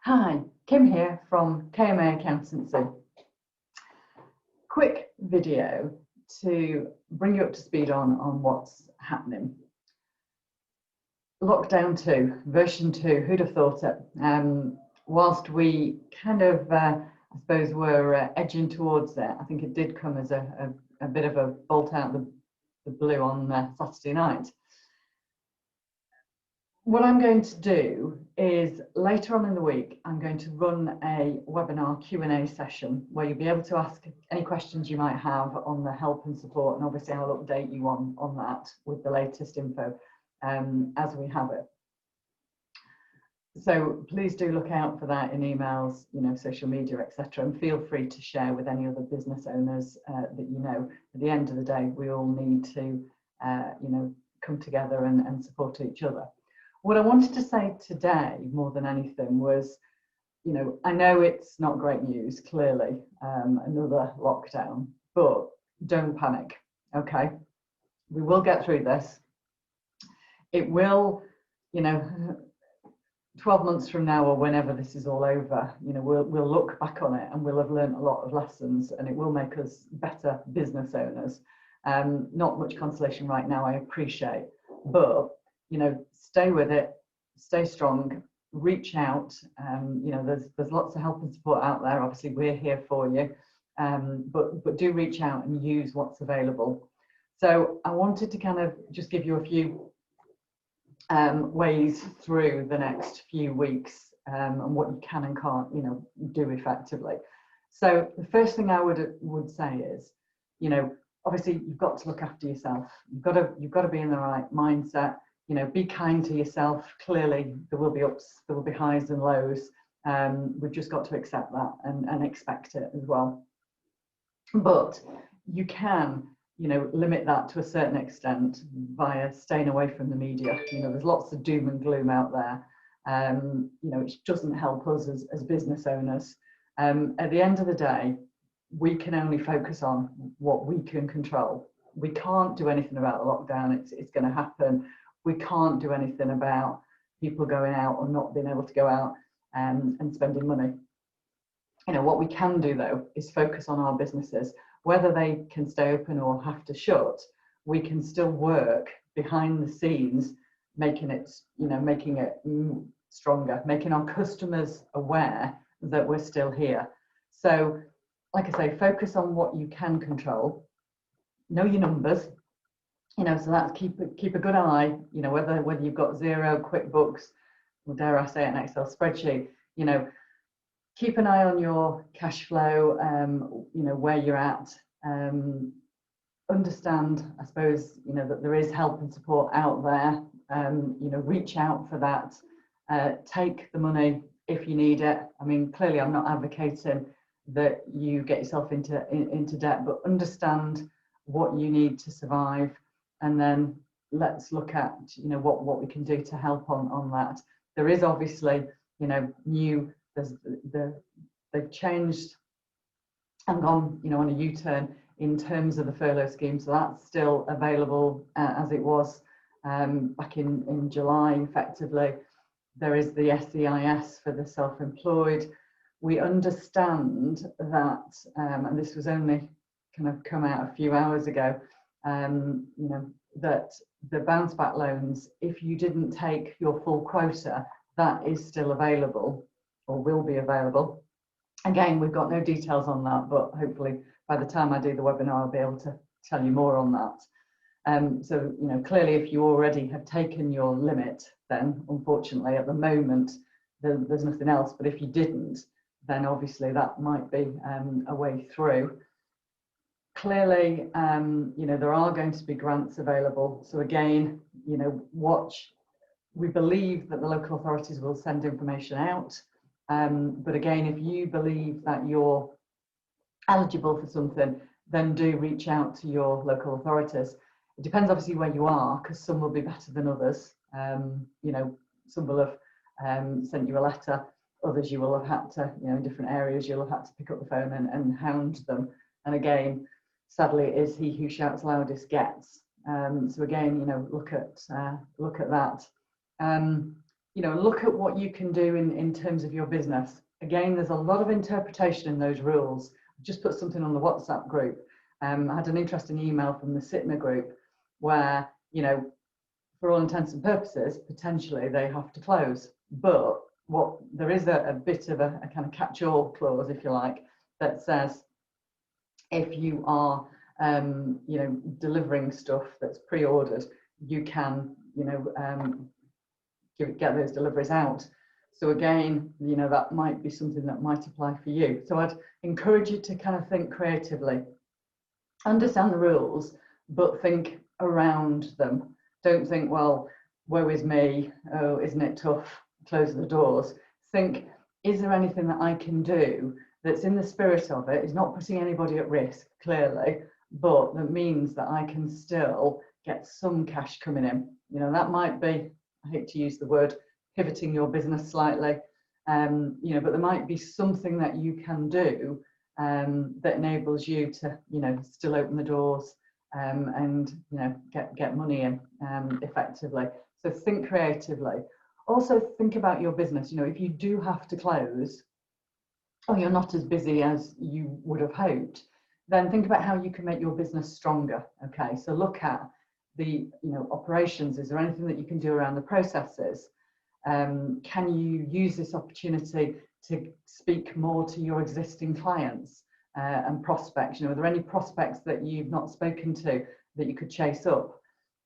Hi, Kim here from KMA Accountancy. Quick video to bring you up to speed on what's happening. Lockdown 2, version 2, who'd have thought it? Whilst we kind of, I suppose, were edging towards it, I think it did come as a bit of a bolt out of the blue on Saturday night. What I'm going to do is later on in the week, I'm going to run a webinar Q&A session where you'll be able to ask any questions you might have on the help and support, and obviously I'll update you on that with the latest info as we have it. So please do look out for that in emails, social media, etc., and feel free to share with any other business owners that you know. At the end of the day, we all need to, come together and support each other. What I wanted to say today, more than anything, was, I know it's not great news, clearly, another lockdown, but don't panic, okay? We will get through this. It will, 12 months from now or whenever this is all over, we'll look back on it and we'll have learned a lot of lessons, and it will make us better business owners. Not much consolation right now, I appreciate, but stay with it, stay strong, reach out. There's lots of help and support out there. Obviously, we're here for you, but do reach out and use what's available. So I wanted to kind of just give you a few ways through the next few weeks and what you can and can't, do effectively. So the first thing I would say is, obviously you've got to look after yourself. You've got to be in the right mindset. Be kind to yourself. Clearly, there will be ups, there will be highs and lows. We've just got to accept that and expect it as well. But you can, limit that to a certain extent via staying away from the media. There's lots of doom and gloom out there. It doesn't help us as business owners. At the end of the day, we can only focus on what we can control. We can't do anything about the lockdown. It's going to happen. We can't do anything about people going out or not being able to go out and spending money. What we can do, though, is focus on our businesses. Whether they can stay open or have to shut, we can still work behind the scenes, making it stronger, making our customers aware that we're still here. So, like I say, focus on what you can control. Know your numbers. So that's keep a good eye, whether you've got Xero, QuickBooks, or dare I say it, an Excel spreadsheet, keep an eye on your cash flow, where you're at. Understand, I suppose, that there is help and support out there. Reach out for that. Take the money if you need it. I mean, clearly, I'm not advocating that you get yourself into debt, but understand what you need to survive. And then let's look at, what we can do to help on that. There is obviously, they've changed and gone, on a U-turn in terms of the furlough scheme. So that's still available as it was back in July, effectively. There is the SEIS for the self-employed. We understand that, and this was only kind of come out a few hours ago, that the bounce back loans, if you didn't take your full quota, that is still available or will be available. Again, we've got no details on that, but hopefully by the time I do the webinar, I'll be able to tell you more on that. So, clearly if you already have taken your limit, then unfortunately at the moment, there's nothing else. But if you didn't, then obviously that might be a way through. Clearly, there are going to be grants available. So again, watch. We believe that the local authorities will send information out. But again, if you believe that you're eligible for something, then do reach out to your local authorities. It depends obviously where you are, because some will be better than others. Some will have sent you a letter. Others you will have had to, in different areas, you'll have had to pick up the phone and hound them. And again, sadly, it is he who shouts loudest gets. So again, look at that. you know, look at what you can do in terms of your business. Again, there's a lot of interpretation in those rules. I've just put something on the WhatsApp group. I had an interesting email from the Sitma group where, you know, for all intents and purposes, potentially they have to close. But what there is a bit of a kind of catch-all clause, if you like, that says if you are, you know, delivering stuff that's pre-ordered, you can, you know, get those deliveries out. So again, you know, that might be something that might apply for you. So I'd encourage you to kind of think creatively, understand the rules, but think around them. Don't think, well, woe is me, oh, isn't it tough, close the doors. Think, is there anything that I can do that's in the spirit of it, is not putting anybody at risk, clearly, but that means that I can still get some cash coming in. You know, that might be, I hate to use the word, pivoting your business slightly, you know, but there might be something that you can do that enables you to, you know, still open the doors and, you know, get money in effectively. So think creatively. Also think about your business. You know, if you do have to close, or you're not as busy as you would have hoped, then think about how you can make your business stronger. Okay, so look at the, you know, operations. Is there anything that you can do around the processes? Can you use this opportunity to speak more to your existing clients and prospects? You know, are there any prospects that you've not spoken to that you could chase up?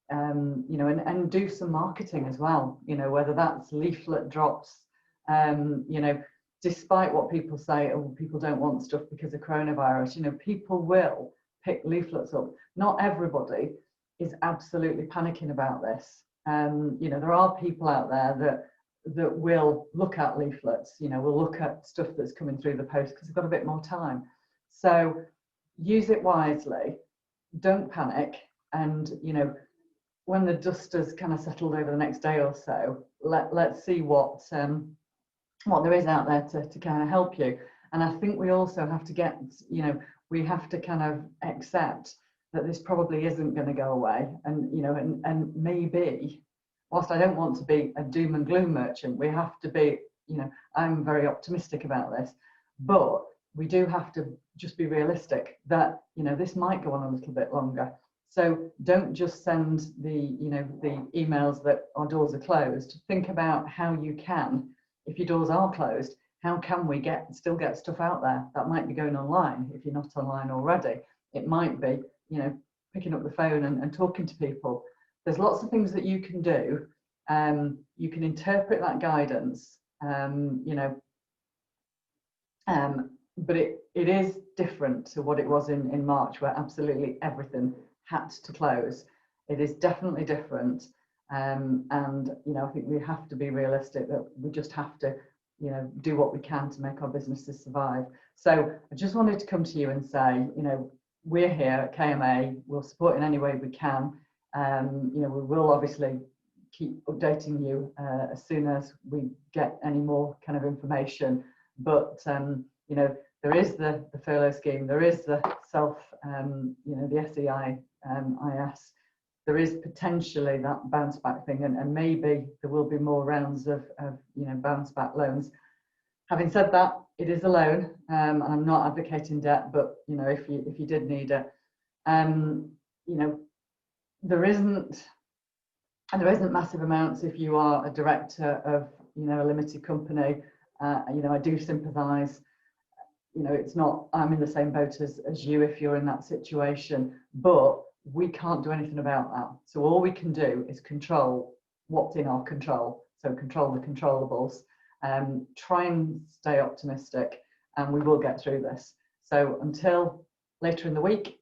You know, and do some marketing as well. You know, whether that's leaflet drops. You know, despite what people say, oh, people don't want stuff because of coronavirus. You know, people will pick leaflets up. Not everybody is absolutely panicking about this. You know, there are people out there that will look at leaflets, you know, will look at stuff that's coming through the post because they've got a bit more time. So use it wisely, don't panic, and, you know, when the dust has kind of settled over the next day or so, let's see what there is out there to kind of help you. And I think we also have to get, you know, we have to kind of accept that this probably isn't going to go away, and, you know, and maybe, whilst I don't want to be a doom and gloom merchant, we have to be, you know, I'm very optimistic about this, but we do have to just be realistic that, you know, this might go on a little bit longer. So don't just send the, you know, the emails that our doors are closed. Think about how you can, if your doors are closed, how can we still get stuff out there? That might be going online if you're not online already. It might be, you know, picking up the phone and talking to people. There's lots of things that you can do. You can interpret that guidance, you know, but it is different to what it was in March, where absolutely everything had to close. It is definitely different. And, you know, I think we have to be realistic that we just have to, you know, do what we can to make our businesses survive. So I just wanted to come to you and say, you know, we're here at KMA, we'll support in any way we can. You know, we will obviously keep updating you as soon as we get any more kind of information. But, you know, there is the furlough scheme, there is the you know, the SEIS. There is potentially that bounce back thing, and maybe there will be more rounds of you know, bounce back loans. Having said that, it is a loan, and I'm not advocating debt, but, you know, if you did need it, you know, there isn't massive amounts if you are a director of, you know, a limited company. You know, I do sympathise. You know, it's not, I'm in the same boat as you if you're in that situation, but we can't do anything about that. So all we can do is control what's in our control. So control the controllables. Try and stay optimistic, and we will get through this. So until later in the week,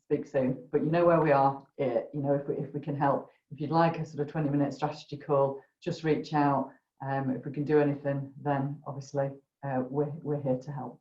speak soon. But you know where we are. You know, if we can help. If you'd like a sort of 20-minute strategy call, just reach out. If we can do anything, then obviously we're here to help.